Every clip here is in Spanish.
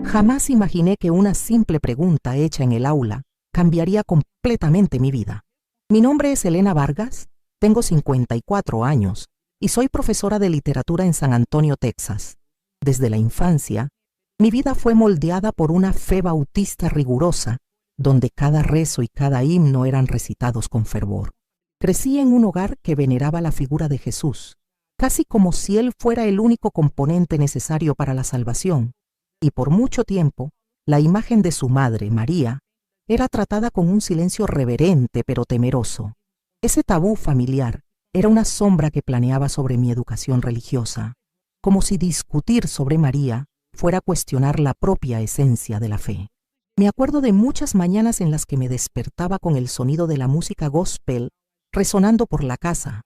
Jamás imaginé que una simple pregunta hecha en el aula cambiaría completamente mi vida. Mi nombre es Elena Vargas, tengo 54 años y soy profesora de literatura en San Antonio, Texas. Desde la infancia, mi vida fue moldeada por una fe bautista rigurosa, donde cada rezo y cada himno eran recitados con fervor. Crecí en un hogar que veneraba la figura de Jesús, casi como si Él fuera el único componente necesario para la salvación, y por mucho tiempo, la imagen de su madre, María, era tratada con un silencio reverente pero temeroso. Ese tabú familiar era una sombra que planeaba sobre mi educación religiosa, como si discutir sobre María fuera cuestionar la propia esencia de la fe. Me acuerdo de muchas mañanas en las que me despertaba con el sonido de la música gospel resonando por la casa,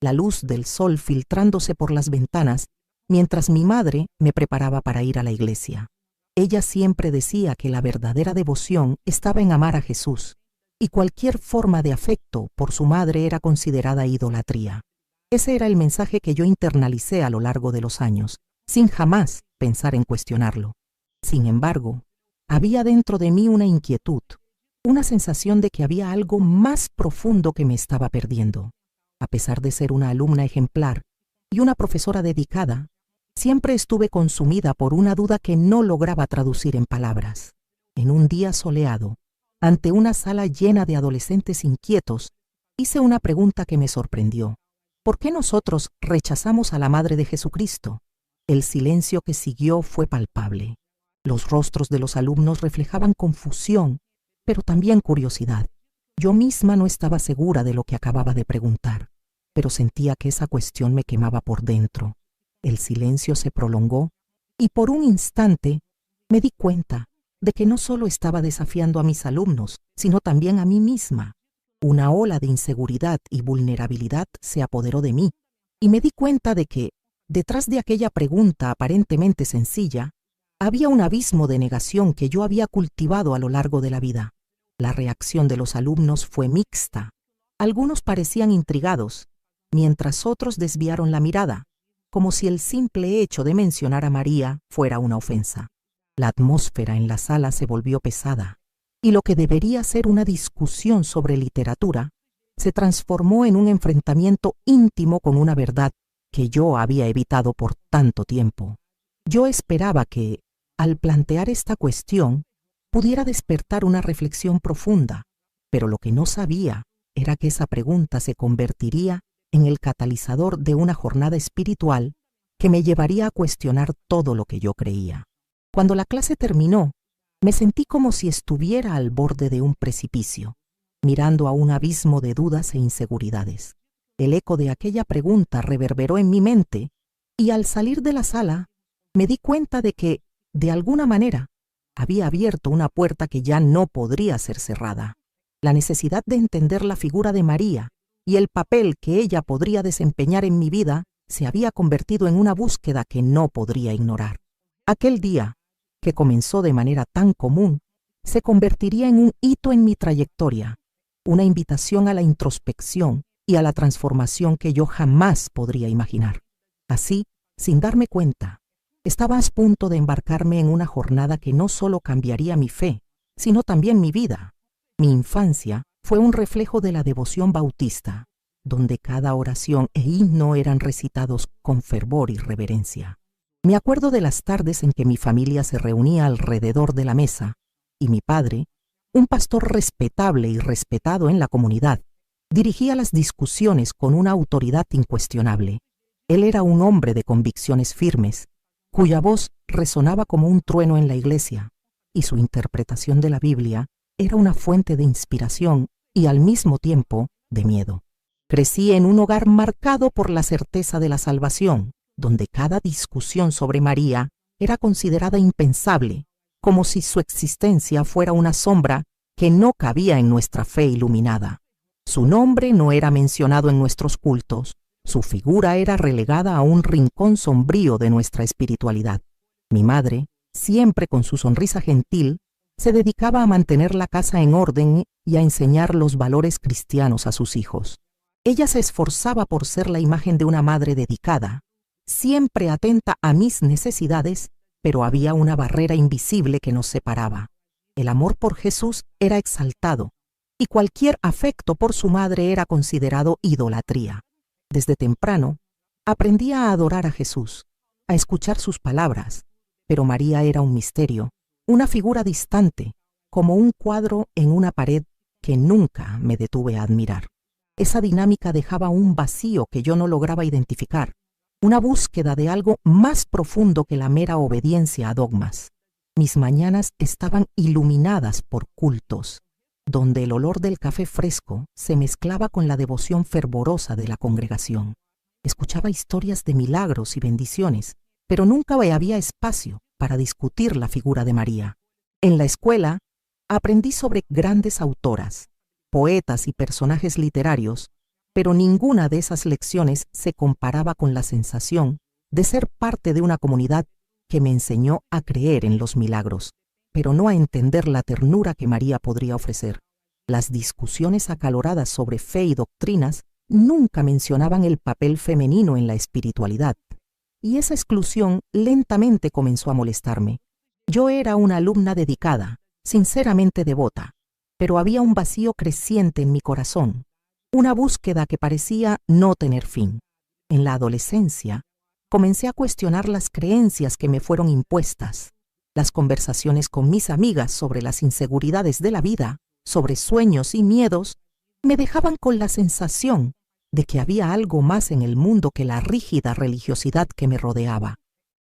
la luz del sol filtrándose por las ventanas, mientras mi madre me preparaba para ir a la iglesia. Ella siempre decía que la verdadera devoción estaba en amar a Jesús, y cualquier forma de afecto por su madre era considerada idolatría. Ese era el mensaje que yo internalicé a lo largo de los años, sin jamás pensar en cuestionarlo. Sin embargo, había dentro de mí una inquietud, una sensación de que había algo más profundo que me estaba perdiendo. A pesar de ser una alumna ejemplar y una profesora dedicada, siempre estuve consumida por una duda que no lograba traducir en palabras. En un día soleado, ante una sala llena de adolescentes inquietos, hice una pregunta que me sorprendió. ¿Por qué nosotros rechazamos a la Madre de Jesucristo? El silencio que siguió fue palpable. Los rostros de los alumnos reflejaban confusión, pero también curiosidad. Yo misma no estaba segura de lo que acababa de preguntar, pero sentía que esa cuestión me quemaba por dentro. El silencio se prolongó y por un instante me di cuenta de que no solo estaba desafiando a mis alumnos, sino también a mí misma. Una ola de inseguridad y vulnerabilidad se apoderó de mí y me di cuenta de que, detrás de aquella pregunta aparentemente sencilla, había un abismo de negación que yo había cultivado a lo largo de la vida. La reacción de los alumnos fue mixta. Algunos parecían intrigados, mientras otros desviaron la mirada, como si el simple hecho de mencionar a María fuera una ofensa. La atmósfera en la sala se volvió pesada, y lo que debería ser una discusión sobre literatura se transformó en un enfrentamiento íntimo con una verdad que yo había evitado por tanto tiempo. Yo esperaba que, al plantear esta cuestión, pudiera despertar una reflexión profunda, pero lo que no sabía era que esa pregunta se convertiría en el catalizador de una jornada espiritual que me llevaría a cuestionar todo lo que yo creía. Cuando la clase terminó, me sentí como si estuviera al borde de un precipicio, mirando a un abismo de dudas e inseguridades. El eco de aquella pregunta reverberó en mi mente y al salir de la sala me di cuenta de que, de alguna manera, había abierto una puerta que ya no podría ser cerrada. La necesidad de entender la figura de María y el papel que ella podría desempeñar en mi vida se había convertido en una búsqueda que no podría ignorar. Aquel día, que comenzó de manera tan común, se convertiría en un hito en mi trayectoria, una invitación a la introspección y a la transformación que yo jamás podría imaginar. Así, sin darme cuenta, estaba a punto de embarcarme en una jornada que no solo cambiaría mi fe, sino también mi vida. Mi infancia fue un reflejo de la devoción bautista, donde cada oración e himno eran recitados con fervor y reverencia. Me acuerdo de las tardes en que mi familia se reunía alrededor de la mesa y mi padre, un pastor respetable y respetado en la comunidad, dirigía las discusiones con una autoridad incuestionable. Él era un hombre de convicciones firmes, cuya voz resonaba como un trueno en la iglesia, y su interpretación de la Biblia era una fuente de inspiración y al mismo tiempo de miedo. Crecí en un hogar marcado por la certeza de la salvación, donde cada discusión sobre María era considerada impensable, como si su existencia fuera una sombra que no cabía en nuestra fe iluminada. Su nombre no era mencionado en nuestros cultos, su figura era relegada a un rincón sombrío de nuestra espiritualidad. Mi madre, siempre con su sonrisa gentil, se dedicaba a mantener la casa en orden y a enseñar los valores cristianos a sus hijos. Ella se esforzaba por ser la imagen de una madre dedicada, siempre atenta a mis necesidades pero había una barrera invisible que nos separaba. El amor por Jesús era exaltado, y cualquier afecto por su madre era considerado idolatría. Desde temprano, aprendí a adorar a Jesús, a escuchar sus palabras, pero María era un misterio, una figura distante, como un cuadro en una pared que nunca me detuve a admirar. Esa dinámica dejaba un vacío que yo no lograba identificar, una búsqueda de algo más profundo que la mera obediencia a dogmas. Mis mañanas estaban iluminadas por cultos, donde el olor del café fresco se mezclaba con la devoción fervorosa de la congregación. Escuchaba historias de milagros y bendiciones, pero nunca había espacio para discutir la figura de María. En la escuela, aprendí sobre grandes autoras, poetas y personajes literarios, pero ninguna de esas lecciones se comparaba con la sensación de ser parte de una comunidad que me enseñó a creer en los milagros, pero no a entender la ternura que María podría ofrecer. Las discusiones acaloradas sobre fe y doctrinas nunca mencionaban el papel femenino en la espiritualidad, y esa exclusión lentamente comenzó a molestarme. Yo era una alumna dedicada, sinceramente devota, pero había un vacío creciente en mi corazón, una búsqueda que parecía no tener fin. En la adolescencia, comencé a cuestionar las creencias que me fueron impuestas. Las conversaciones con mis amigas sobre las inseguridades de la vida, sobre sueños y miedos, me dejaban con la sensación de que había algo más en el mundo que la rígida religiosidad que me rodeaba.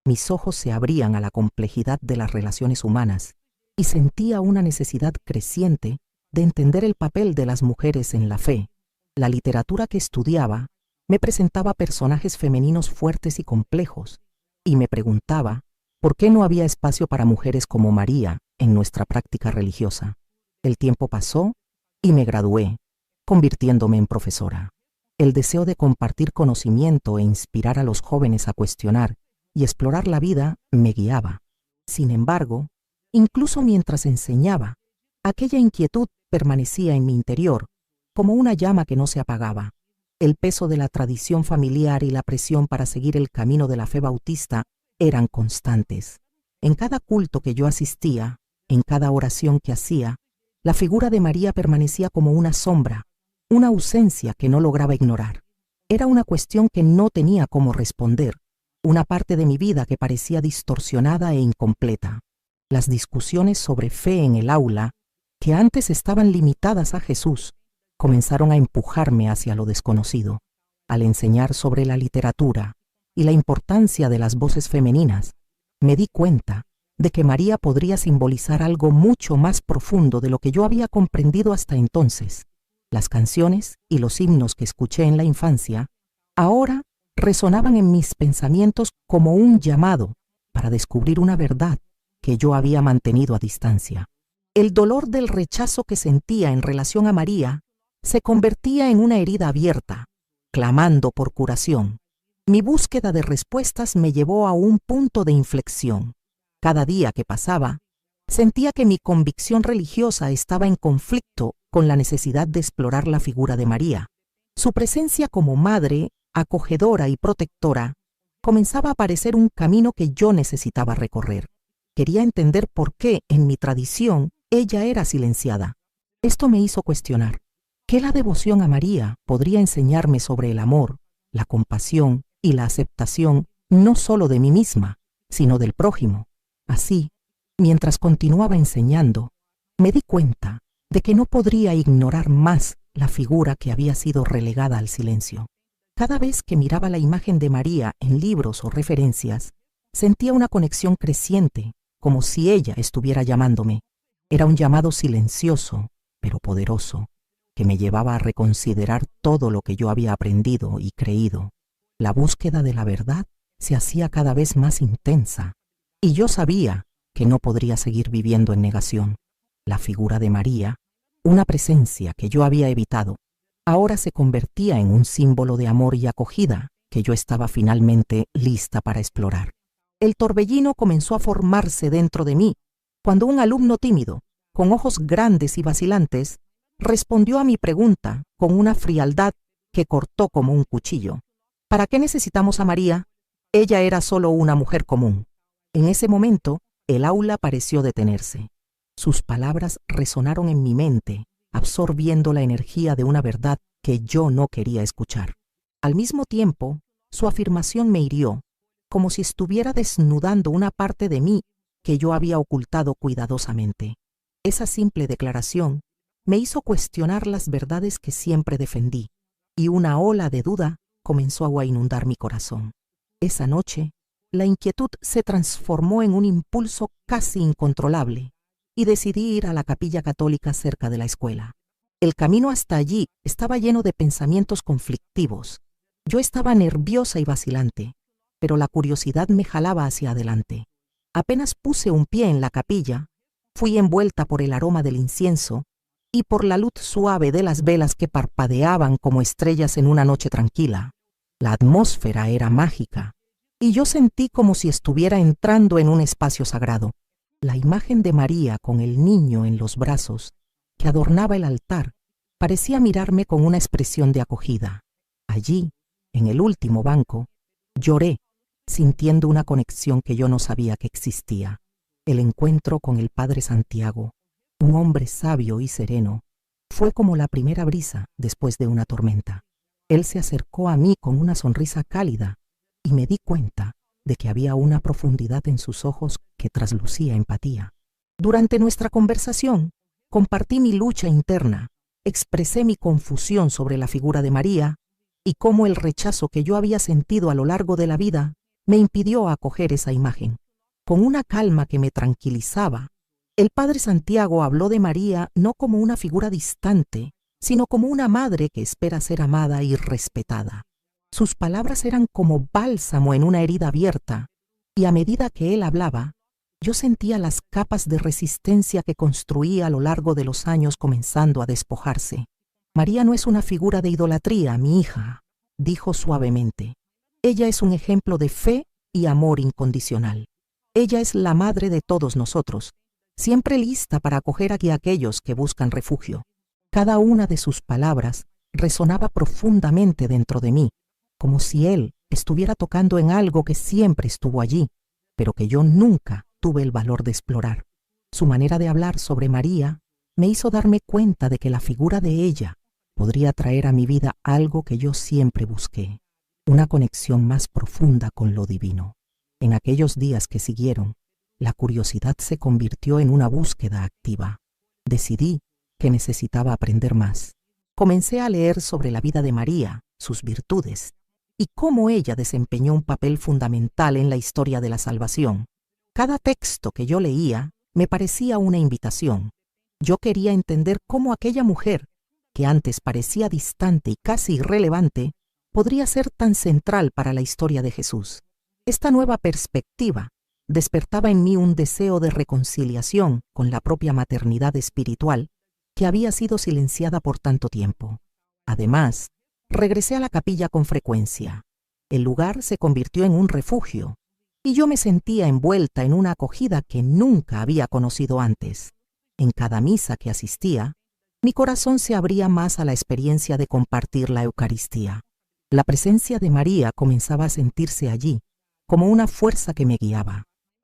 Mis ojos se abrían a la complejidad de las relaciones humanas y sentía una necesidad creciente de entender el papel de las mujeres en la fe. La literatura que estudiaba me presentaba personajes femeninos fuertes y complejos, y me preguntaba por qué no había espacio para mujeres como María en nuestra práctica religiosa. El tiempo pasó y me gradué, convirtiéndome en profesora. El deseo de compartir conocimiento e inspirar a los jóvenes a cuestionar y explorar la vida me guiaba. Sin embargo, incluso mientras enseñaba, aquella inquietud permanecía en mi interior, como una llama que no se apagaba. El peso de la tradición familiar y la presión para seguir el camino de la fe bautista eran constantes. En cada culto que yo asistía, en cada oración que hacía, la figura de María permanecía como una sombra, una ausencia que no lograba ignorar. Era una cuestión que no tenía cómo responder, una parte de mi vida que parecía distorsionada e incompleta. Las discusiones sobre fe en el aula, que antes estaban limitadas a Jesús, comenzaron a empujarme hacia lo desconocido. Al enseñar sobre la literatura y la importancia de las voces femeninas, me di cuenta de que María podría simbolizar algo mucho más profundo de lo que yo había comprendido hasta entonces. Las canciones y los himnos que escuché en la infancia ahora resonaban en mis pensamientos como un llamado para descubrir una verdad que yo había mantenido a distancia. El dolor del rechazo que sentía en relación a María se convertía en una herida abierta, clamando por curación. Mi búsqueda de respuestas me llevó a un punto de inflexión. Cada día que pasaba, sentía que mi convicción religiosa estaba en conflicto con la necesidad de explorar la figura de María. Su presencia como madre, acogedora y protectora, comenzaba a parecer un camino que yo necesitaba recorrer. Quería entender por qué, en mi tradición, ella era silenciada. Esto me hizo cuestionar: ¿qué la devoción a María podría enseñarme sobre el amor, la compasión y la aceptación no solo de mí misma, sino del prójimo? Así, mientras continuaba enseñando, me di cuenta de que no podría ignorar más la figura que había sido relegada al silencio. Cada vez que miraba la imagen de María en libros o referencias, sentía una conexión creciente, como si ella estuviera llamándome. Era un llamado silencioso, pero poderoso, que me llevaba a reconsiderar todo lo que yo había aprendido y creído. La búsqueda de la verdad se hacía cada vez más intensa, y yo sabía que no podría seguir viviendo en negación. La figura de María, una presencia que yo había evitado, ahora se convertía en un símbolo de amor y acogida que yo estaba finalmente lista para explorar. El torbellino comenzó a formarse dentro de mí cuando un alumno tímido, con ojos grandes y vacilantes, respondió a mi pregunta con una frialdad que cortó como un cuchillo. ¿Para qué necesitamos a María? Ella era solo una mujer común. En ese momento, el aula pareció detenerse. Sus palabras resonaron en mi mente, absorbiendo la energía de una verdad que yo no quería escuchar. Al mismo tiempo, su afirmación me hirió, como si estuviera desnudando una parte de mí que yo había ocultado cuidadosamente. Esa simple declaración me hizo cuestionar las verdades que siempre defendí, y una ola de duda comenzó a inundar mi corazón. Esa noche, la inquietud se transformó en un impulso casi incontrolable, y decidí ir a la capilla católica cerca de la escuela. El camino hasta allí estaba lleno de pensamientos conflictivos. Yo estaba nerviosa y vacilante, pero la curiosidad me jalaba hacia adelante. Apenas puse un pie en la capilla, fui envuelta por el aroma del incienso y por la luz suave de las velas que parpadeaban como estrellas en una noche tranquila. La atmósfera era mágica, y yo sentí como si estuviera entrando en un espacio sagrado. La imagen de María con el niño en los brazos, que adornaba el altar, parecía mirarme con una expresión de acogida. Allí, en el último banco, lloré, sintiendo una conexión que yo no sabía que existía. El encuentro con el Padre Santiago, un hombre sabio y sereno, fue como la primera brisa después de una tormenta. Él se acercó a mí con una sonrisa cálida y me di cuenta de que había una profundidad en sus ojos que traslucía empatía. Durante nuestra conversación, compartí mi lucha interna, expresé mi confusión sobre la figura de María y cómo el rechazo que yo había sentido a lo largo de la vida me impidió acoger esa imagen. Con una calma que me tranquilizaba, el Padre Santiago habló de María no como una figura distante, sino como una madre que espera ser amada y respetada. Sus palabras eran como bálsamo en una herida abierta, y a medida que él hablaba, yo sentía las capas de resistencia que construía a lo largo de los años comenzando a despojarse. María no es una figura de idolatría, mi hija, dijo suavemente. Ella es un ejemplo de fe y amor incondicional. Ella es la madre de todos nosotros, siempre lista para acoger a aquellos que buscan refugio. Cada una de sus palabras resonaba profundamente dentro de mí, como si él estuviera tocando en algo que siempre estuvo allí, pero que yo nunca tuve el valor de explorar. Su manera de hablar sobre María me hizo darme cuenta de que la figura de ella podría traer a mi vida algo que yo siempre busqué, una conexión más profunda con lo divino. En aquellos días que siguieron, la curiosidad se convirtió en una búsqueda activa. Decidí que necesitaba aprender más. Comencé a leer sobre la vida de María, sus virtudes, y cómo ella desempeñó un papel fundamental en la historia de la salvación. Cada texto que yo leía me parecía una invitación. Yo quería entender cómo aquella mujer, que antes parecía distante y casi irrelevante, podría ser tan central para la historia de Jesús. Esta nueva perspectiva despertaba en mí un deseo de reconciliación con la propia maternidad espiritual que había sido silenciada por tanto tiempo. Además, regresé a la capilla con frecuencia. El lugar se convirtió en un refugio, y yo me sentía envuelta en una acogida que nunca había conocido antes. En cada misa que asistía, mi corazón se abría más a la experiencia de compartir la Eucaristía. La presencia de María comenzaba a sentirse allí, como una fuerza que me guiaba.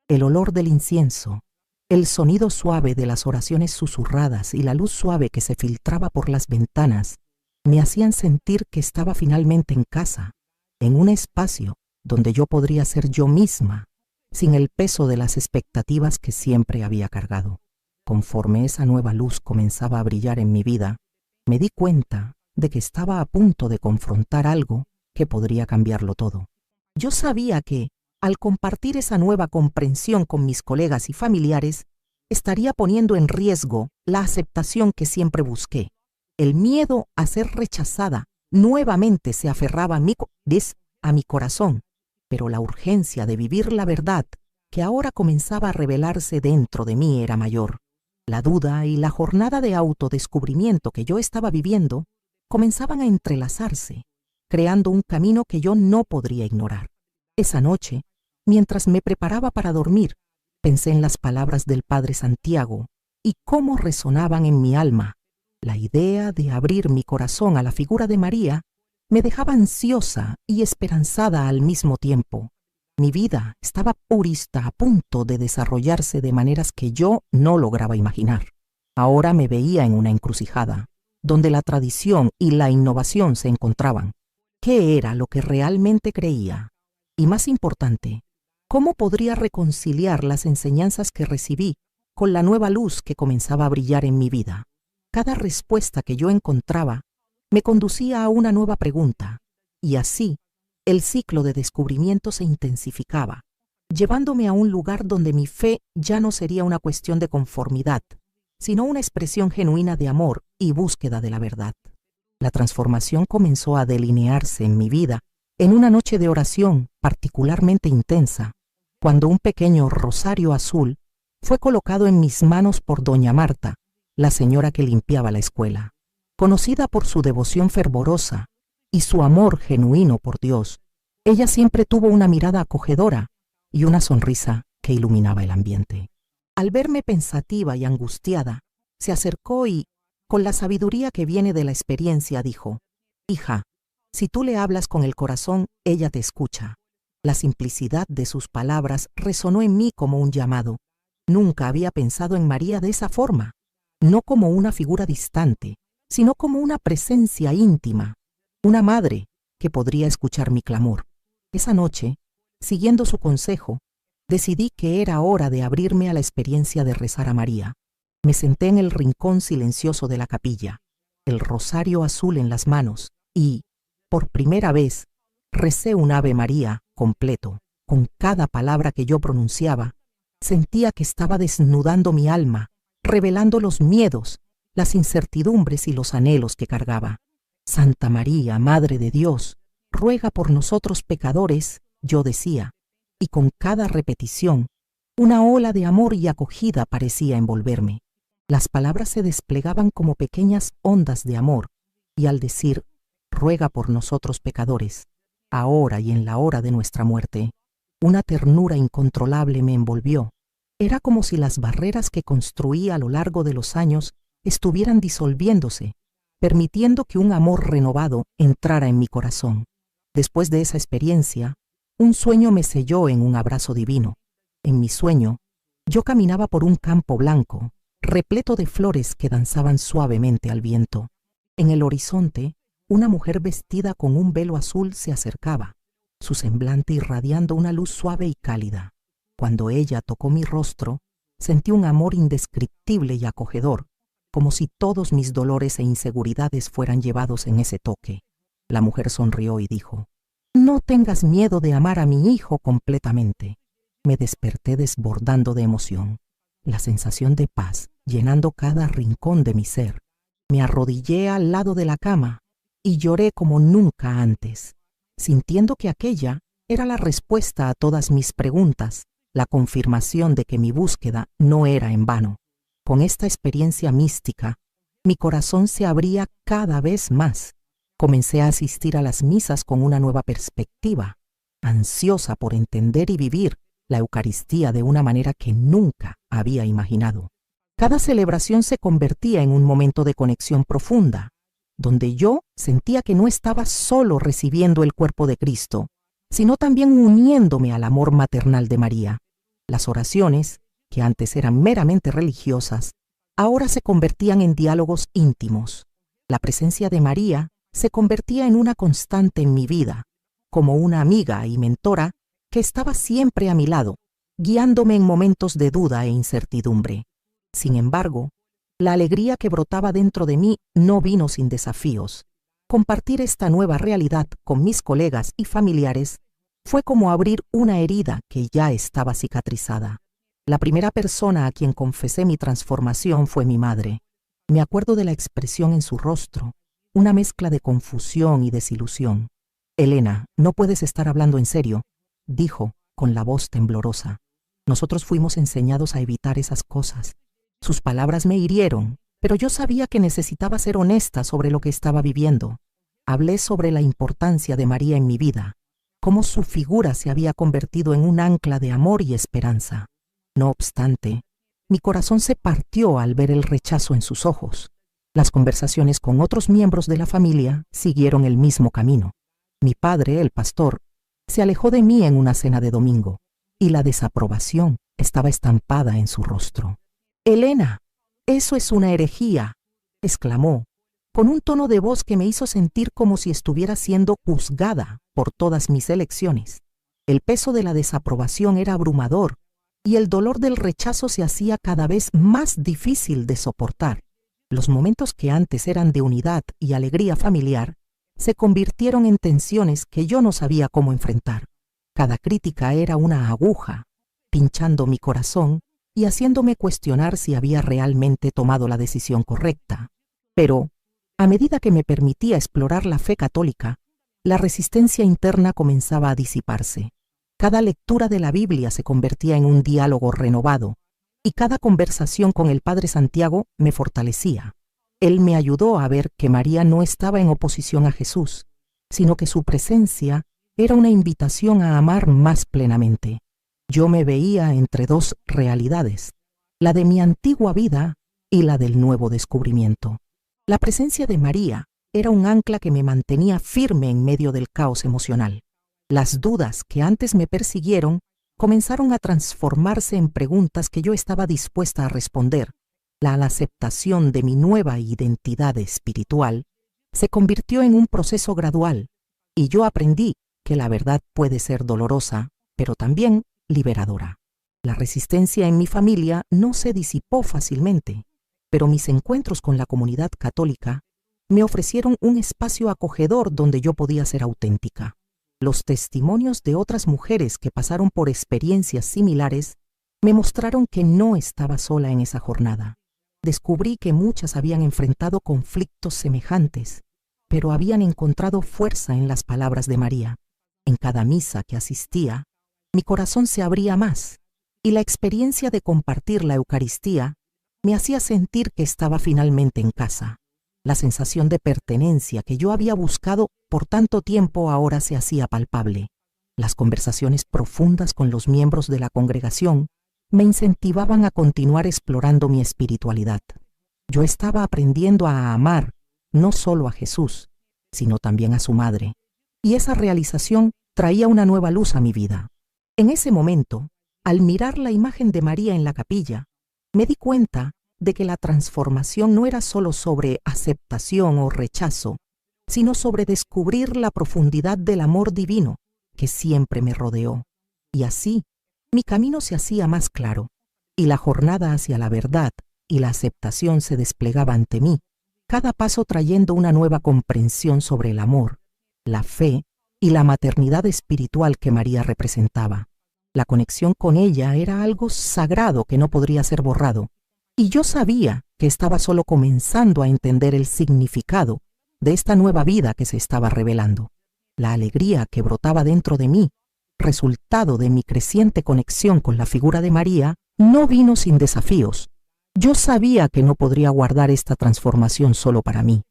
El olor del incienso, el sonido suave de las oraciones susurradas y la luz suave que se filtraba por las ventanas me hacían sentir que estaba finalmente en casa, en un espacio donde yo podría ser yo misma, sin el peso de las expectativas que siempre había cargado. Conforme esa nueva luz comenzaba a brillar en mi vida, me di cuenta de que estaba a punto de confrontar algo que podría cambiarlo todo. Yo sabía que, al compartir esa nueva comprensión con mis colegas y familiares, estaría poniendo en riesgo la aceptación que siempre busqué. El miedo a ser rechazada nuevamente se aferraba a mi corazón, pero la urgencia de vivir la verdad que ahora comenzaba a revelarse dentro de mí era mayor. La duda y la jornada de autodescubrimiento que yo estaba viviendo comenzaban a entrelazarse, creando un camino que yo no podría ignorar. Esa noche, mientras me preparaba para dormir, pensé en las palabras del Padre Santiago y cómo resonaban en mi alma. La idea de abrir mi corazón a la figura de María me dejaba ansiosa y esperanzada al mismo tiempo. Mi vida estaba purista, a punto de desarrollarse de maneras que yo no lograba imaginar. Ahora me veía en una encrucijada, donde la tradición y la innovación se encontraban. ¿Qué era lo que realmente creía? Y más importante, ¿cómo podría reconciliar las enseñanzas que recibí con la nueva luz que comenzaba a brillar en mi vida? Cada respuesta que yo encontraba me conducía a una nueva pregunta, y así el ciclo de descubrimiento se intensificaba, llevándome a un lugar donde mi fe ya no sería una cuestión de conformidad, sino una expresión genuina de amor y búsqueda de la verdad. La transformación comenzó a delinearse en mi vida en una noche de oración particularmente intensa, cuando un pequeño rosario azul fue colocado en mis manos por doña Marta, la señora que limpiaba la escuela. Conocida por su devoción fervorosa y su amor genuino por Dios, ella siempre tuvo una mirada acogedora y una sonrisa que iluminaba el ambiente. Al verme pensativa y angustiada, se acercó y, con la sabiduría que viene de la experiencia, dijo: «Hija, si tú le hablas con el corazón, ella te escucha». La simplicidad de sus palabras resonó en mí como un llamado. Nunca había pensado en María de esa forma, no como una figura distante, sino como una presencia íntima, una madre que podría escuchar mi clamor. Esa noche, siguiendo su consejo, decidí que era hora de abrirme a la experiencia de rezar a María. Me senté en el rincón silencioso de la capilla, el rosario azul en las manos, y, por primera vez, recé un Ave María completo. Con cada palabra que yo pronunciaba, sentía que estaba desnudando mi alma, revelando los miedos, las incertidumbres y los anhelos que cargaba. Santa María, Madre de Dios, ruega por nosotros pecadores, yo decía, y con cada repetición, una ola de amor y acogida parecía envolverme. Las palabras se desplegaban como pequeñas ondas de amor, y al decir, ruega por nosotros pecadores, ahora y en la hora de nuestra muerte, una ternura incontrolable me envolvió. Era como si las barreras que construí a lo largo de los años estuvieran disolviéndose, permitiendo que un amor renovado entrara en mi corazón. Después de esa experiencia, un sueño me selló en un abrazo divino. En mi sueño, yo caminaba por un campo blanco, repleto de flores que danzaban suavemente al viento. En el horizonte, una mujer vestida con un velo azul se acercaba, su semblante irradiando una luz suave y cálida. Cuando ella tocó mi rostro, sentí un amor indescriptible y acogedor, como si todos mis dolores e inseguridades fueran llevados en ese toque. La mujer sonrió y dijo: «No tengas miedo de amar a mi hijo completamente». Me desperté desbordando de emoción, la sensación de paz llenando cada rincón de mi ser. Me arrodillé al lado de la cama y lloré como nunca antes, sintiendo que aquella era la respuesta a todas mis preguntas, la confirmación de que mi búsqueda no era en vano. Con esta experiencia mística, mi corazón se abría cada vez más. Comencé a asistir a las misas con una nueva perspectiva, ansiosa por entender y vivir la Eucaristía de una manera que nunca había imaginado. Cada celebración se convertía en un momento de conexión profunda, donde yo sentía que no estaba solo recibiendo el cuerpo de Cristo, sino también uniéndome al amor maternal de María. Las oraciones, que antes eran meramente religiosas, ahora se convertían en diálogos íntimos. La presencia de María se convertía en una constante en mi vida, como una amiga y mentora que estaba siempre a mi lado, guiándome en momentos de duda e incertidumbre. Sin embargo, la alegría que brotaba dentro de mí no vino sin desafíos. Compartir esta nueva realidad con mis colegas y familiares fue como abrir una herida que ya estaba cicatrizada. La primera persona a quien confesé mi transformación fue mi madre. Me acuerdo de la expresión en su rostro, una mezcla de confusión y desilusión. «Elena, no puedes estar hablando en serio», dijo con la voz temblorosa. «Nosotros fuimos enseñados a evitar esas cosas». Sus palabras me hirieron, pero yo sabía que necesitaba ser honesta sobre lo que estaba viviendo. Hablé sobre la importancia de María en mi vida, cómo su figura se había convertido en un ancla de amor y esperanza. No obstante, mi corazón se partió al ver el rechazo en sus ojos. Las conversaciones con otros miembros de la familia siguieron el mismo camino. Mi padre, el pastor, se alejó de mí en una cena de domingo, y la desaprobación estaba estampada en su rostro. «Elena, eso es una herejía», exclamó, con un tono de voz que me hizo sentir como si estuviera siendo juzgada por todas mis elecciones. El peso de la desaprobación era abrumador, y el dolor del rechazo se hacía cada vez más difícil de soportar. Los momentos que antes eran de unidad y alegría familiar se convirtieron en tensiones que yo no sabía cómo enfrentar. Cada crítica era una aguja, pinchando mi corazón y haciéndome cuestionar si había realmente tomado la decisión correcta. Pero, a medida que me permitía explorar la fe católica, la resistencia interna comenzaba a disiparse. Cada lectura de la Biblia se convertía en un diálogo renovado, y cada conversación con el Padre Santiago me fortalecía. Él me ayudó a ver que María no estaba en oposición a Jesús, sino que su presencia era una invitación a amar más plenamente. Yo me veía entre dos realidades, la de mi antigua vida y la del nuevo descubrimiento. La presencia de María era un ancla que me mantenía firme en medio del caos emocional. Las dudas que antes me persiguieron comenzaron a transformarse en preguntas que yo estaba dispuesta a responder. La aceptación de mi nueva identidad espiritual se convirtió en un proceso gradual, y yo aprendí que la verdad puede ser dolorosa, pero también liberadora. La resistencia en mi familia no se disipó fácilmente, pero mis encuentros con la comunidad católica me ofrecieron un espacio acogedor donde yo podía ser auténtica. Los testimonios de otras mujeres que pasaron por experiencias similares me mostraron que no estaba sola en esa jornada. Descubrí que muchas habían enfrentado conflictos semejantes, pero habían encontrado fuerza en las palabras de María. En cada misa que asistía, mi corazón se abría más, y la experiencia de compartir la Eucaristía me hacía sentir que estaba finalmente en casa. La sensación de pertenencia que yo había buscado por tanto tiempo ahora se hacía palpable. Las conversaciones profundas con los miembros de la congregación me incentivaban a continuar explorando mi espiritualidad. Yo estaba aprendiendo a amar no solo a Jesús, sino también a su madre, y esa realización traía una nueva luz a mi vida. En ese momento, al mirar la imagen de María en la capilla, me di cuenta de que la transformación no era solo sobre aceptación o rechazo, sino sobre descubrir la profundidad del amor divino que siempre me rodeó. Y así, mi camino se hacía más claro, y la jornada hacia la verdad y la aceptación se desplegaba ante mí, cada paso trayendo una nueva comprensión sobre el amor, la fe y la maternidad espiritual que María representaba. La conexión con ella era algo sagrado que no podría ser borrado, y yo sabía que estaba solo comenzando a entender el significado de esta nueva vida que se estaba revelando. La alegría que brotaba dentro de mí, resultado de mi creciente conexión con la figura de María, no vino sin desafíos. Yo sabía que no podría guardar esta transformación solo para mí.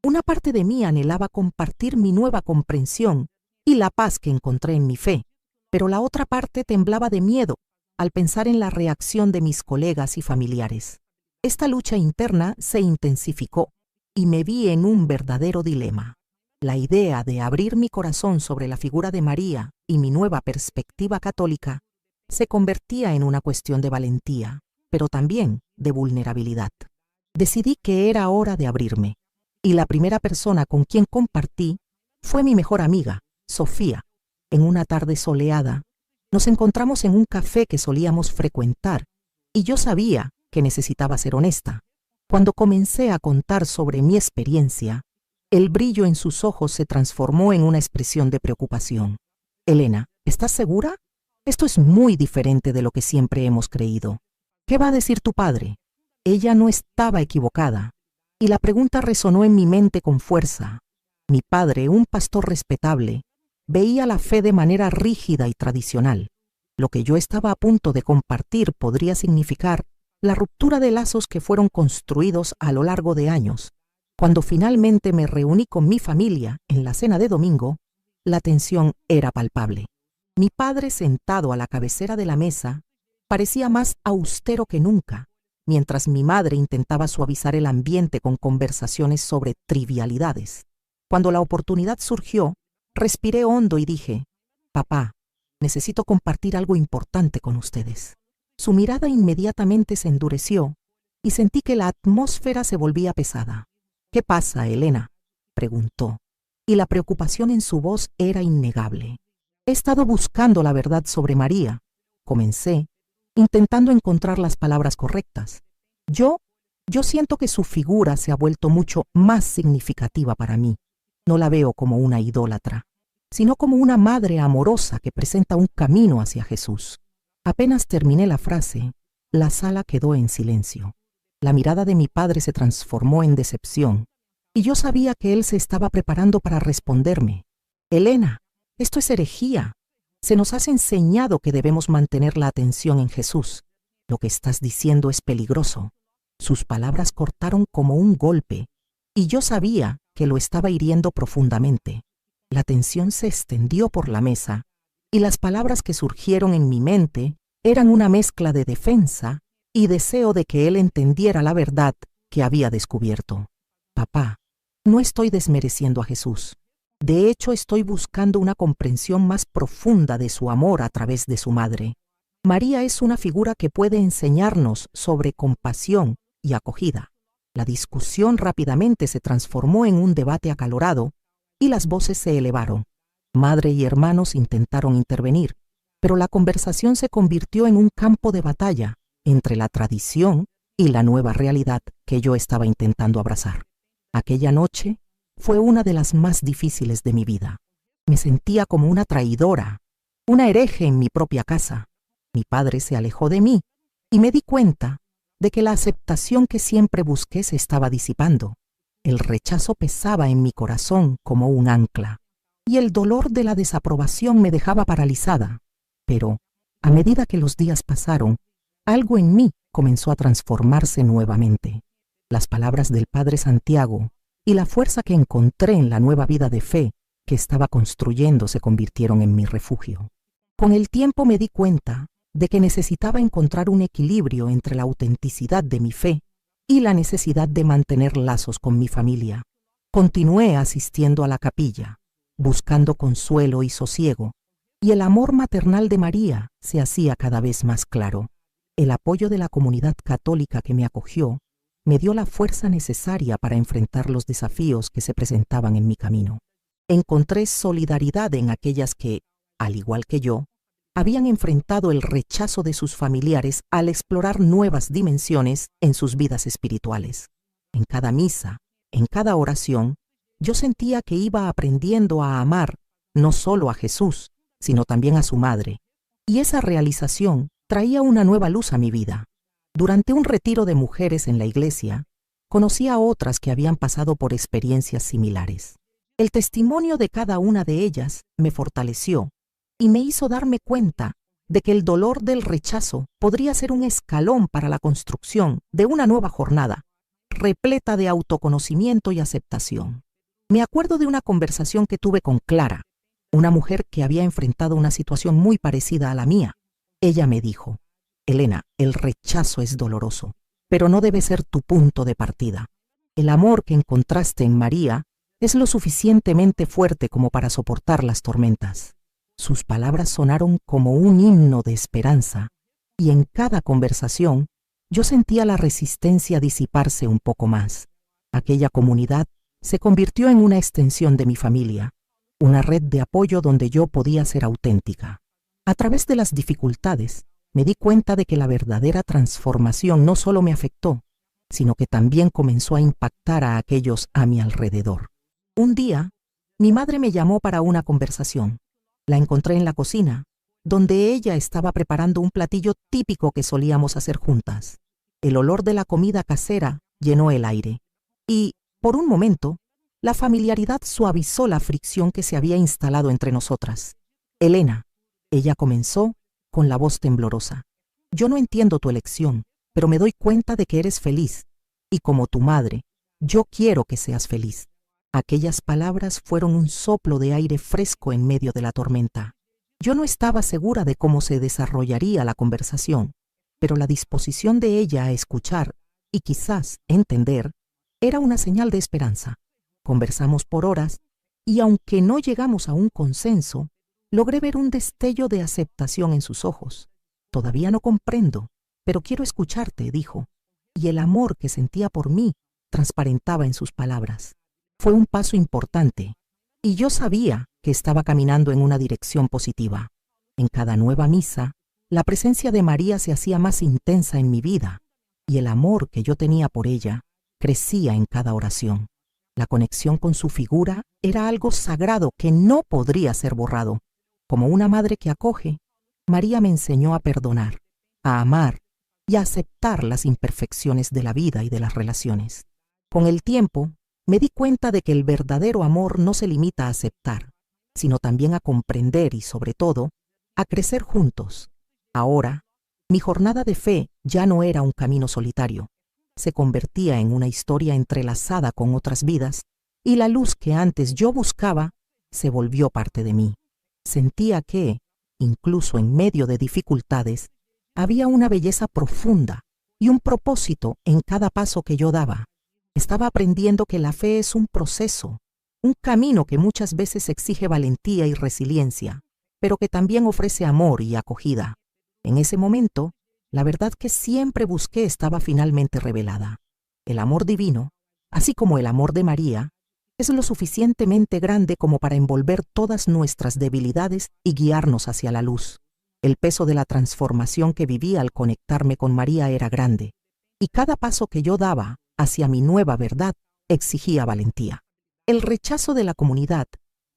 Una parte de mí anhelaba compartir mi nueva comprensión y la paz que encontré en mi fe, pero la otra parte temblaba de miedo al pensar en la reacción de mis colegas y familiares. Esta lucha interna se intensificó y me vi en un verdadero dilema. La idea de abrir mi corazón sobre la figura de María y mi nueva perspectiva católica se convertía en una cuestión de valentía, pero también de vulnerabilidad. Decidí que era hora de abrirme, y la primera persona con quien compartí fue mi mejor amiga, Sofía. En una tarde soleada, nos encontramos en un café que solíamos frecuentar, y yo sabía que necesitaba ser honesta. Cuando comencé a contar sobre mi experiencia, el brillo en sus ojos se transformó en una expresión de preocupación. «Elena, ¿estás segura? Esto es muy diferente de lo que siempre hemos creído. ¿Qué va a decir tu padre?» Ella no estaba equivocada, y la pregunta resonó en mi mente con fuerza. Mi padre, un pastor respetable, veía la fe de manera rígida y tradicional. Lo que yo estaba a punto de compartir podría significar la ruptura de lazos que fueron construidos a lo largo de años. Cuando finalmente me reuní con mi familia en la cena de domingo, la tensión era palpable. Mi padre, sentado a la cabecera de la mesa, parecía más austero que nunca, mientras mi madre intentaba suavizar el ambiente con conversaciones sobre trivialidades. Cuando la oportunidad surgió, respiré hondo y dije: Papá, necesito compartir algo importante con ustedes. Su mirada inmediatamente se endureció y sentí que la atmósfera se volvía pesada. ¿Qué pasa, Elena?, preguntó, y la preocupación en su voz era innegable. He estado buscando la verdad sobre María, comencé, intentando encontrar las palabras correctas. Yo siento que su figura se ha vuelto mucho más significativa para mí. No la veo como una idólatra, sino como una madre amorosa que presenta un camino hacia Jesús. Apenas terminé la frase, la sala quedó en silencio. La mirada de mi padre se transformó en decepción, y yo sabía que él se estaba preparando para responderme. Elena, esto es herejía. Se nos has enseñado que debemos mantener la atención en Jesús. Lo que estás diciendo es peligroso. Sus palabras cortaron como un golpe, y yo sabía que lo estaba hiriendo profundamente. La tensión se extendió por la mesa, y las palabras que surgieron en mi mente eran una mezcla de defensa y deseo de que él entendiera la verdad que había descubierto. Papá, no estoy desmereciendo a Jesús. De hecho, estoy buscando una comprensión más profunda de su amor a través de su madre. María es una figura que puede enseñarnos sobre compasión y acogida. La discusión rápidamente se transformó en un debate acalorado y las voces se elevaron. Madre y hermanos intentaron intervenir, pero la conversación se convirtió en un campo de batalla entre la tradición y la nueva realidad que yo estaba intentando abrazar. Aquella noche fue una de las más difíciles de mi vida. Me sentía como una traidora, una hereje en mi propia casa. Mi padre se alejó de mí y me di cuenta de que la aceptación que siempre busqué se estaba disipando. El rechazo pesaba en mi corazón como un ancla, y el dolor de la desaprobación me dejaba paralizada. Pero, a medida que los días pasaron, algo en mí comenzó a transformarse nuevamente. Las palabras del Padre Santiago y la fuerza que encontré en la nueva vida de fe que estaba construyendo se convirtieron en mi refugio. Con el tiempo me di cuenta de que necesitaba encontrar un equilibrio entre la autenticidad de mi fe y la necesidad de mantener lazos con mi familia. Continué asistiendo a la capilla, buscando consuelo y sosiego, y el amor maternal de María se hacía cada vez más claro. El apoyo de la comunidad católica que me acogió me dio la fuerza necesaria para enfrentar los desafíos que se presentaban en mi camino. Encontré solidaridad en aquellas que, al igual que yo, habían enfrentado el rechazo de sus familiares al explorar nuevas dimensiones en sus vidas espirituales. En cada misa, en cada oración, yo sentía que iba aprendiendo a amar no solo a Jesús, sino también a su madre, y esa realización traía una nueva luz a mi vida. Durante un retiro de mujeres en la iglesia, conocí a otras que habían pasado por experiencias similares. El testimonio de cada una de ellas me fortaleció y me hizo darme cuenta de que el dolor del rechazo podría ser un escalón para la construcción de una nueva jornada, repleta de autoconocimiento y aceptación. Me acuerdo de una conversación que tuve con Clara, una mujer que había enfrentado una situación muy parecida a la mía. Ella me dijo: Elena, el rechazo es doloroso, pero no debe ser tu punto de partida. El amor que encontraste en María es lo suficientemente fuerte como para soportar las tormentas. Sus palabras sonaron como un himno de esperanza, y en cada conversación yo sentía la resistencia disiparse un poco más. Aquella comunidad se convirtió en una extensión de mi familia, una red de apoyo donde yo podía ser auténtica. A través de las dificultades, me di cuenta de que la verdadera transformación no solo me afectó, sino que también comenzó a impactar a aquellos a mi alrededor. Un día, mi madre me llamó para una conversación. La encontré en la cocina, donde ella estaba preparando un platillo típico que solíamos hacer juntas. El olor de la comida casera llenó el aire, y, por un momento, la familiaridad suavizó la fricción que se había instalado entre nosotras. Elena, ella comenzó con la voz temblorosa. Yo no entiendo tu elección, pero me doy cuenta de que eres feliz, y como tu madre, yo quiero que seas feliz. Aquellas palabras fueron un soplo de aire fresco en medio de la tormenta. Yo no estaba segura de cómo se desarrollaría la conversación, pero la disposición de ella a escuchar y quizás entender era una señal de esperanza. Conversamos por horas y aunque no llegamos a un consenso, Logré ver un destello de aceptación en sus ojos. Todavía no comprendo, pero quiero escucharte, dijo, y el amor que sentía por mí transparentaba en sus palabras. Fue un paso importante, y yo sabía que estaba caminando en una dirección positiva. En cada nueva misa, la presencia de María se hacía más intensa en mi vida, y el amor que yo tenía por ella crecía en cada oración. La conexión con su figura era algo sagrado que no podría ser borrado. Como una madre que acoge, María me enseñó a perdonar, a amar y a aceptar las imperfecciones de la vida y de las relaciones. Con el tiempo, me di cuenta de que el verdadero amor no se limita a aceptar, sino también a comprender y, sobre todo, a crecer juntos. Ahora, mi jornada de fe ya no era un camino solitario, se convertía en una historia entrelazada con otras vidas, y la luz que antes yo buscaba se volvió parte de mí. Sentía que, incluso en medio de dificultades, había una belleza profunda y un propósito en cada paso que yo daba. Estaba aprendiendo que la fe es un proceso, un camino que muchas veces exige valentía y resiliencia, pero que también ofrece amor y acogida. En ese momento, la verdad que siempre busqué estaba finalmente revelada. El amor divino, así como el amor de María, es lo suficientemente grande como para envolver todas nuestras debilidades y guiarnos hacia la luz. El peso de la transformación que viví al conectarme con María era grande, y cada paso que yo daba hacia mi nueva verdad exigía valentía. El rechazo de la comunidad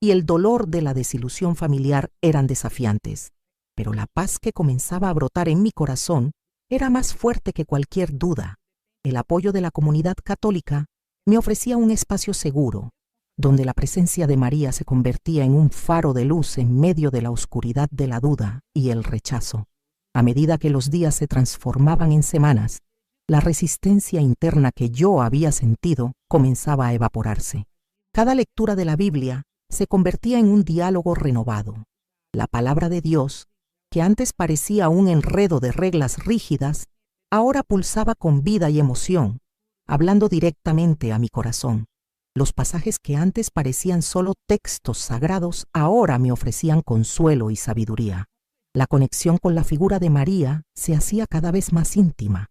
y el dolor de la desilusión familiar eran desafiantes, pero la paz que comenzaba a brotar en mi corazón era más fuerte que cualquier duda. El apoyo de la comunidad católica me ofrecía un espacio seguro, donde la presencia de María se convertía en un faro de luz en medio de la oscuridad de la duda y el rechazo. A medida que los días se transformaban en semanas, la resistencia interna que yo había sentido comenzaba a evaporarse. Cada lectura de la Biblia se convertía en un diálogo renovado. La palabra de Dios, que antes parecía un enredo de reglas rígidas, ahora pulsaba con vida y emoción, hablando directamente a mi corazón. Los pasajes que antes parecían solo textos sagrados ahora me ofrecían consuelo y sabiduría. La conexión con la figura de María se hacía cada vez más íntima.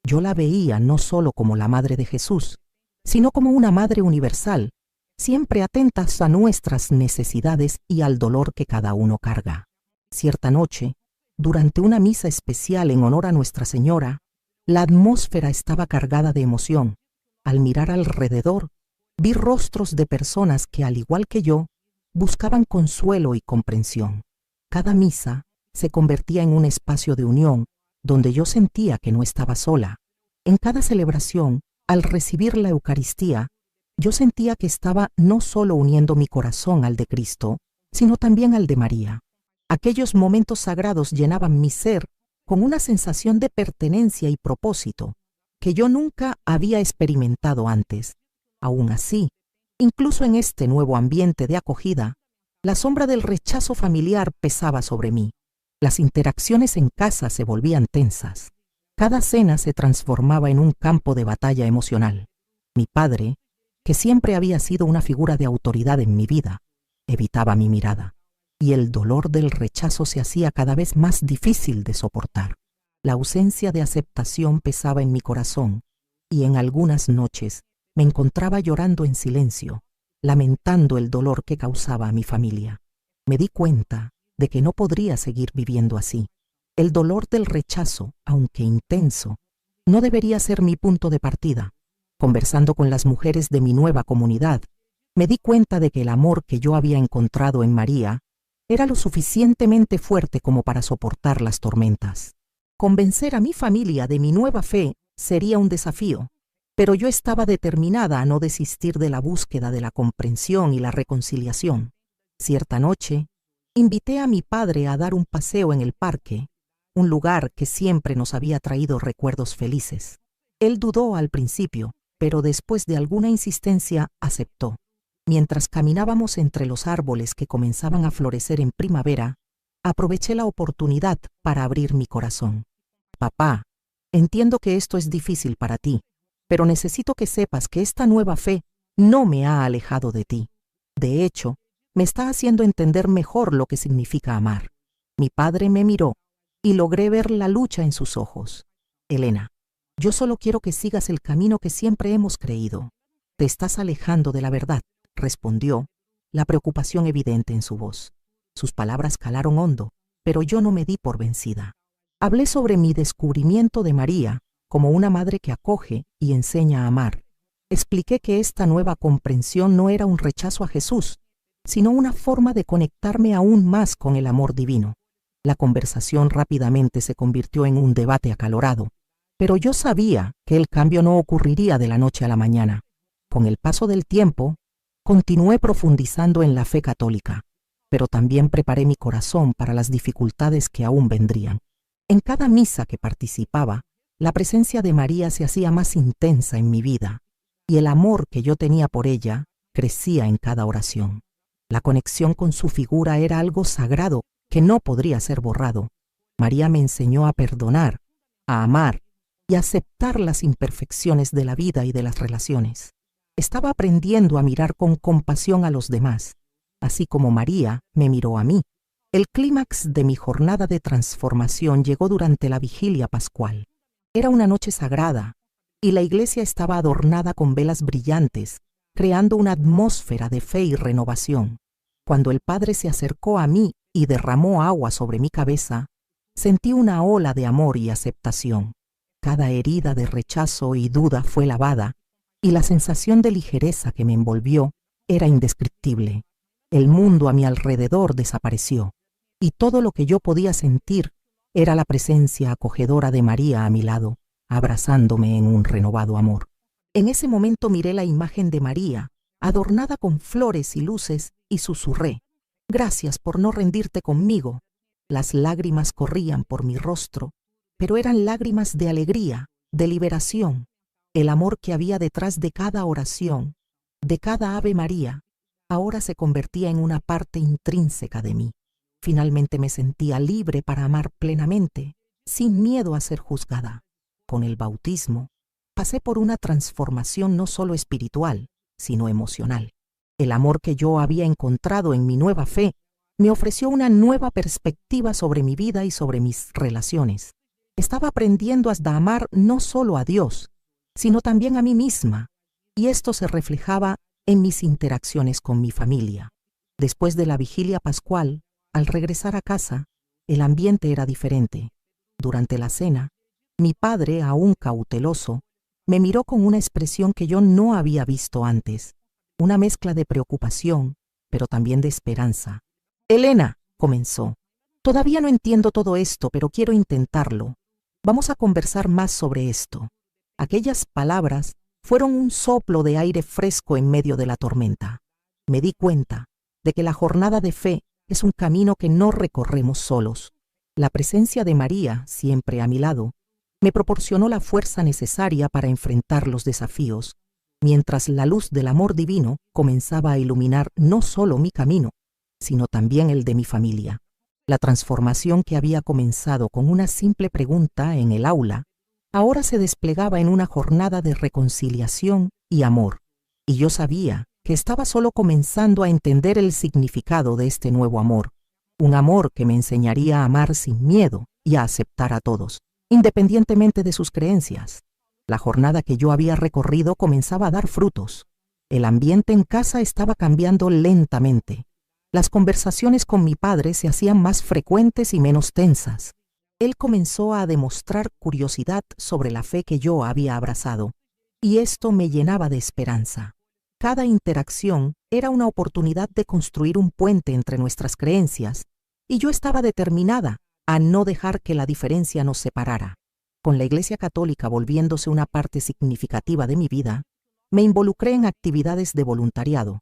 Yo la veía no solo como la Madre de Jesús, sino como una Madre universal, siempre atentas a nuestras necesidades y al dolor que cada uno carga. Cierta noche, durante una misa especial en honor a Nuestra Señora, la atmósfera estaba cargada de emoción. Al mirar alrededor, vi rostros de personas que, al igual que yo, buscaban consuelo y comprensión. Cada misa se convertía en un espacio de unión, donde yo sentía que no estaba sola. En cada celebración, al recibir la Eucaristía, yo sentía que estaba no solo uniendo mi corazón al de Cristo, sino también al de María. Aquellos momentos sagrados llenaban mi ser con una sensación de pertenencia y propósito que yo nunca había experimentado antes. Aún así, incluso en este nuevo ambiente de acogida, la sombra del rechazo familiar pesaba sobre mí. Las interacciones en casa se volvían tensas. Cada cena se transformaba en un campo de batalla emocional. Mi padre, que siempre había sido una figura de autoridad en mi vida, evitaba mi mirada, y el dolor del rechazo se hacía cada vez más difícil de soportar. La ausencia de aceptación pesaba en mi corazón, y en algunas noches me encontraba llorando en silencio, lamentando el dolor que causaba a mi familia. Me di cuenta de que no podría seguir viviendo así. El dolor del rechazo, aunque intenso, no debería ser mi punto de partida. Conversando con las mujeres de mi nueva comunidad, me di cuenta de que el amor que yo había encontrado en María era lo suficientemente fuerte como para soportar las tormentas. Convencer a mi familia de mi nueva fe sería un desafío, pero yo estaba determinada a no desistir de la búsqueda de la comprensión y la reconciliación. Cierta noche, invité a mi padre a dar un paseo en el parque, un lugar que siempre nos había traído recuerdos felices. Él dudó al principio, pero después de alguna insistencia aceptó. Mientras caminábamos entre los árboles que comenzaban a florecer en primavera, aproveché la oportunidad para abrir mi corazón. Papá, entiendo que esto es difícil para ti, pero necesito que sepas que esta nueva fe no me ha alejado de ti. De hecho, Me está haciendo entender mejor lo que significa amar. Mi padre me miró y logré ver la lucha en sus ojos. Elena, yo solo quiero que sigas el camino que siempre hemos creído. Te estás alejando de la verdad, respondió, la preocupación evidente en su voz. Sus palabras calaron hondo, pero yo no me di por vencida. Hablé sobre mi descubrimiento de María como una madre que acoge y enseña a amar. Expliqué que esta nueva comprensión no era un rechazo a Jesús, sino una forma de conectarme aún más con el amor divino. La conversación rápidamente se convirtió en un debate acalorado, pero yo sabía que el cambio no ocurriría de la noche a la mañana. Con el paso del tiempo, continué profundizando en la fe católica, pero también preparé mi corazón para las dificultades que aún vendrían. En cada misa que participaba, la presencia de María se hacía más intensa en mi vida, y el amor que yo tenía por ella crecía en cada oración. La conexión con su figura era algo sagrado que no podría ser borrado. María me enseñó a perdonar, a amar y a aceptar las imperfecciones de la vida y de las relaciones. Estaba aprendiendo a mirar con compasión a los demás, así como María me miró a mí. El clímax de mi jornada de transformación llegó durante la vigilia pascual. Era una noche sagrada, y la iglesia estaba adornada con velas brillantes, creando una atmósfera de fe y renovación. Cuando el Padre se acercó a mí y derramó agua sobre mi cabeza, sentí una ola de amor y aceptación. Cada herida de rechazo y duda fue lavada, y la sensación de ligereza que me envolvió era indescriptible. El mundo a mi alrededor desapareció, y todo lo que yo podía sentir era la presencia acogedora de María a mi lado, abrazándome en un renovado amor. En ese momento miré la imagen de María, adornada con flores y luces, y susurré: «Gracias por no rendirte conmigo». Las lágrimas corrían por mi rostro, pero eran lágrimas de alegría, de liberación. El amor que había detrás de cada oración, de cada Ave María, ahora se convertía en una parte intrínseca de mí. Finalmente me sentía libre para amar plenamente, sin miedo a ser juzgada. Con el bautismo, pasé por una transformación no solo espiritual, sino emocional. El amor que yo había encontrado en mi nueva fe me ofreció una nueva perspectiva sobre mi vida y sobre mis relaciones. Estaba aprendiendo hasta amar no solo a Dios, sino también a mí misma, y esto se reflejaba en mis interacciones con mi familia. Después de la vigilia pascual, al regresar a casa, el ambiente era diferente. Durante la cena, mi padre, aún cauteloso, me miró con una expresión que yo no había visto antes, una mezcla de preocupación, pero también de esperanza. «Elena», comenzó, «todavía no entiendo todo esto, pero quiero intentarlo. Vamos a conversar más sobre esto». Aquellas palabras fueron un soplo de aire fresco en medio de la tormenta. Me di cuenta de que la jornada de fe es un camino que no recorremos solos. La presencia de María, siempre a mi lado, me proporcionó la fuerza necesaria para enfrentar los desafíos, mientras la luz del amor divino comenzaba a iluminar no solo mi camino, sino también el de mi familia. La transformación que había comenzado con una simple pregunta en el aula, ahora se desplegaba en una jornada de reconciliación y amor, y yo sabía que estaba solo comenzando a entender el significado de este nuevo amor, un amor que me enseñaría a amar sin miedo y a aceptar a todos, independientemente de sus creencias. La jornada que yo había recorrido comenzaba a dar frutos. El ambiente en casa estaba cambiando lentamente. Las conversaciones con mi padre se hacían más frecuentes y menos tensas. Él comenzó a demostrar curiosidad sobre la fe que yo había abrazado, y esto me llenaba de esperanza. Cada interacción era una oportunidad de construir un puente entre nuestras creencias, y yo estaba determinada a no dejar que la diferencia nos separara. Con la Iglesia Católica volviéndose una parte significativa de mi vida, me involucré en actividades de voluntariado.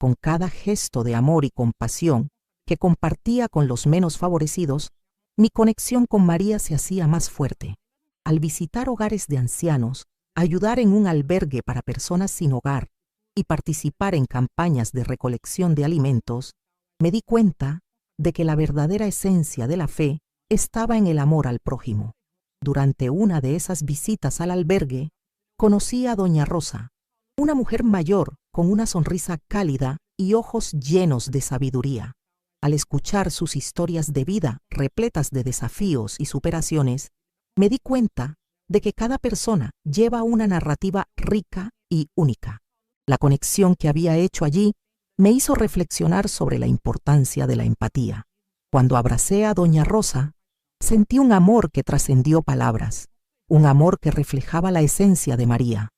Con cada gesto de amor y compasión que compartía con los menos favorecidos, mi conexión con María se hacía más fuerte. Al visitar hogares de ancianos, ayudar en un albergue para personas sin hogar y participar en campañas de recolección de alimentos, me di cuenta de que la verdadera esencia de la fe estaba en el amor al prójimo. Durante una de esas visitas al albergue, conocí a doña Rosa, una mujer mayor con una sonrisa cálida y ojos llenos de sabiduría. Al escuchar sus historias de vida repletas de desafíos y superaciones, me di cuenta de que cada persona lleva una narrativa rica y única. La conexión que había hecho allí me hizo reflexionar sobre la importancia de la empatía. Cuando abracé a Doña Rosa, sentí un amor que trascendió palabras, un amor que reflejaba la esencia de María.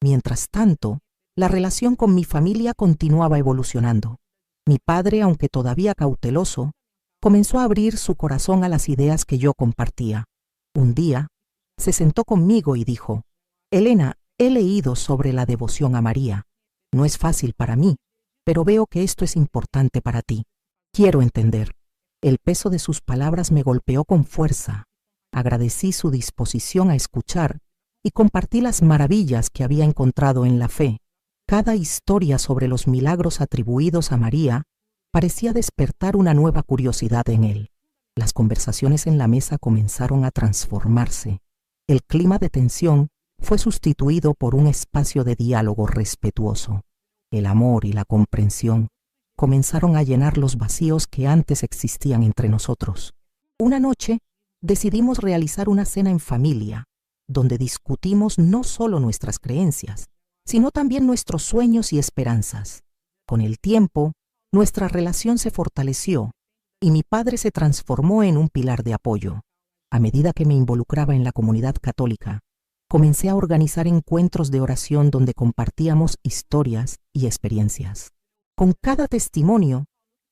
Mientras tanto, la relación con mi familia continuaba evolucionando. Mi padre, aunque todavía cauteloso, comenzó a abrir su corazón a las ideas que yo compartía. Un día, se sentó conmigo y dijo: «Elena, he leído sobre la devoción a María. No es fácil para mí, pero veo que esto es importante para ti. Quiero entender». El peso de sus palabras me golpeó con fuerza. Agradecí su disposición a escuchar y compartí las maravillas que había encontrado en la fe. Cada historia sobre los milagros atribuidos a María parecía despertar una nueva curiosidad en él. Las conversaciones en la mesa comenzaron a transformarse. El clima de tensión fue sustituido por un espacio de diálogo respetuoso. El amor y la comprensión comenzaron a llenar los vacíos que antes existían entre nosotros. Una noche decidimos realizar una cena en familia, donde discutimos no solo nuestras creencias, sino también nuestros sueños y esperanzas. Con el tiempo, nuestra relación se fortaleció y mi padre se transformó en un pilar de apoyo. A medida que me involucraba en la comunidad católica, comencé a organizar encuentros de oración donde compartíamos historias y experiencias. Con cada testimonio,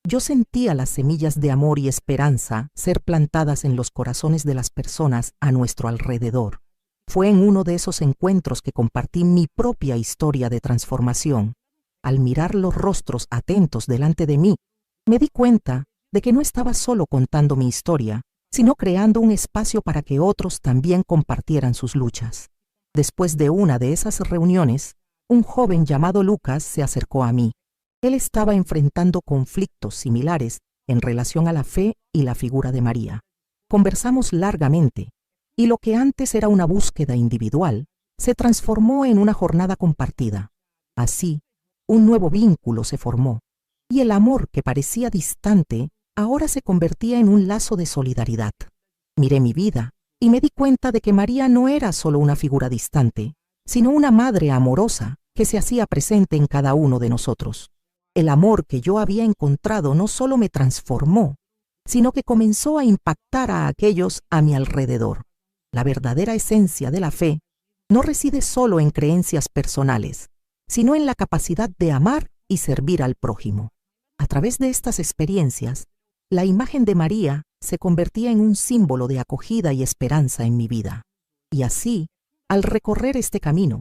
yo sentía las semillas de amor y esperanza ser plantadas en los corazones de las personas a nuestro alrededor. Fue en uno de esos encuentros que compartí mi propia historia de transformación. Al mirar los rostros atentos delante de mí, me di cuenta de que no estaba solo contando mi historia, sino creando un espacio para que otros también compartieran sus luchas. Después de una de esas reuniones, un joven llamado Lucas se acercó a mí. Él estaba enfrentando conflictos similares en relación a la fe y la figura de María. Conversamos largamente, y lo que antes era una búsqueda individual se transformó en una jornada compartida. Así, un nuevo vínculo se formó, y el amor que parecía distante ahora se convertía en un lazo de solidaridad. Miré mi vida y me di cuenta de que María no era solo una figura distante, sino una madre amorosa que se hacía presente en cada uno de nosotros. El amor que yo había encontrado no solo me transformó, sino que comenzó a impactar a aquellos a mi alrededor. La verdadera esencia de la fe no reside solo en creencias personales, sino en la capacidad de amar y servir al prójimo. A través de estas experiencias, la imagen de María se convertía en un símbolo de acogida y esperanza en mi vida. Y así, al recorrer este camino,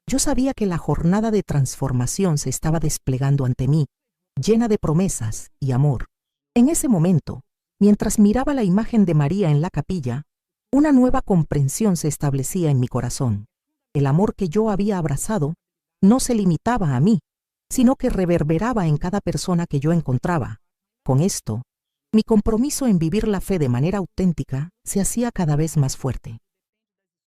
yo sabía que la jornada de transformación se estaba desplegando ante mí, llena de promesas y amor. En ese momento, mientras miraba la imagen de María en la capilla, una nueva comprensión se establecía en mi corazón. El amor que yo había abrazado no se limitaba a mí, sino que reverberaba en cada persona que yo encontraba. Con esto, mi compromiso en vivir la fe de manera auténtica se hacía cada vez más fuerte.